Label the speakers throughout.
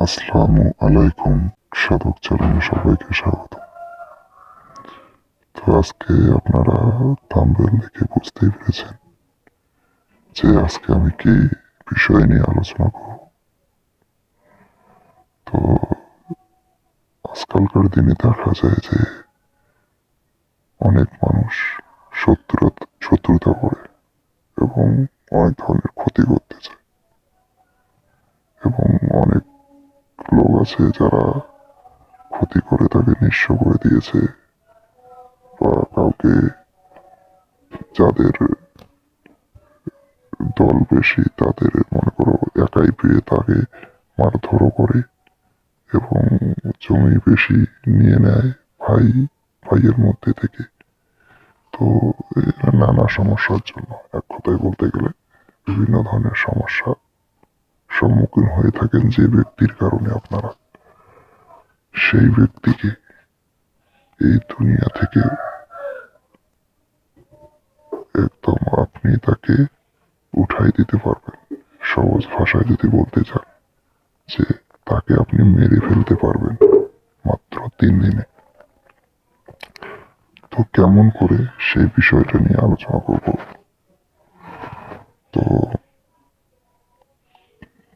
Speaker 1: আসসালামু আলাইকুম সাধক চ্যানেলে সবাইকে স্বাগত। তো আজকে আপনারা থাম্বনেল দেখে বুঝতেই পেরেছেন যে আজকে আমি কি বিষয় নিয়ে আলোচনা করব। তো আজকালকার দিনে দেখা যায় যে অনেক মানুষ শত্রুতা করে এবং অনেক ধরনের ক্ষতি করতে চায়, এবং অনেক লোক আছে যারা ক্ষতি করে তাকে নিঃস্ব করে দিয়েছে, বা কাউকে যাদের দল বেশি তাদের মনে করো একাই পেয়ে তাকে মারধরও করে এবং জমি বেশি নিয়ে নেয় ভাইয়ের মধ্যে থেকে। তো নানা সমস্যার জন্য এক কথায় বলতে গেলে বিভিন্ন ধরনের সমস্যা সম্মুখীন হয়ে থাকেন যে ব্যক্তির কারণে আপনারা সেই ব্যক্তিকে এই দুনিয়া থেকে একদম আপনি তাকে উঠাই দিতে পারবেন। সহজ ভাষায় যদি বলতে চান যে তাকে আপনি মেরে ফেলতে পারবেন মাত্র 3 দিনে। তো কেমন করে সেই বিষয়টা নিয়ে আলোচনা করব। তো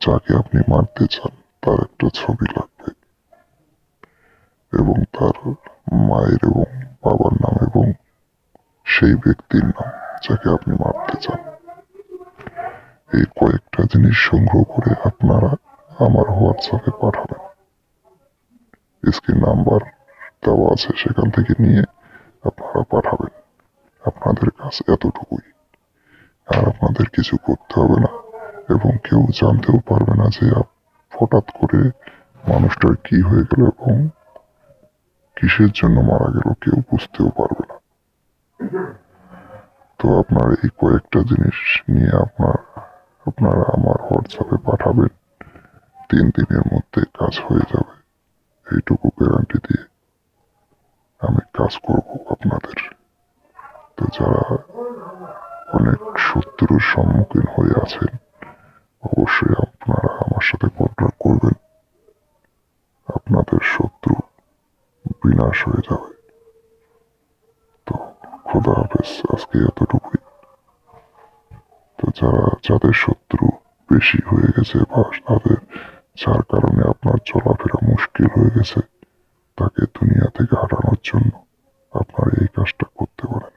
Speaker 1: যাকে আপনি মারতে চান তার একটা ছবি লাগবে, এবং তার মায়ের এবং বাবার নাম এবং সেই ব্যক্তির নাম যাকে আপনি মারতে চান, এই কয়েকটা জিনিস সংগ্রহ করে আপনারা আমার হোয়াটসঅ্যাপে পাঠাবেন। স্ক্রিন নাম্বার দেওয়া আছে, সেখান থেকে নিয়ে আপনারা পাঠাবেন। আপনাদের কাজ এতটুকুই, আর আপনাদের কিছু করতে হবে না, এবং কেউ জানতেও পারবে না যে হঠাৎ করে মানুষটার কি হয়ে গেল এবং কিসের জন্য মারা গেল, কেউ বুঝতেও পারবে না। তো আপনার এই কয়েকটা জিনিস নিয়ে আপনারা আমার হোয়াটসঅ্যাপে পাঠাবেন। 3 দিনের মধ্যে কাজ হয়ে যাবে, এইটুকু গ্যারান্টি দিয়ে আমি কাজ করব আপনাদের। তো যারা অনেক শত্রুর সম্মুখীন হয়ে আছেন, অবশ্যই আপনারা আমার সাথে কন্ট্যাক্ট করবেন। আপনাদের শত্রু বিনাশ হয়ে যাবে। তো খোদা হাফেজ, আজকে এতটুকুই। তো যাদের শত্রু বেশি হয়ে গেছে বা যার কারণে আপনার চলাফেরা মুশকিল হয়ে গেছে, তাকে দুনিয়া থেকে হারানোর জন্য আপনারা এই কাজটা করতে পারেন।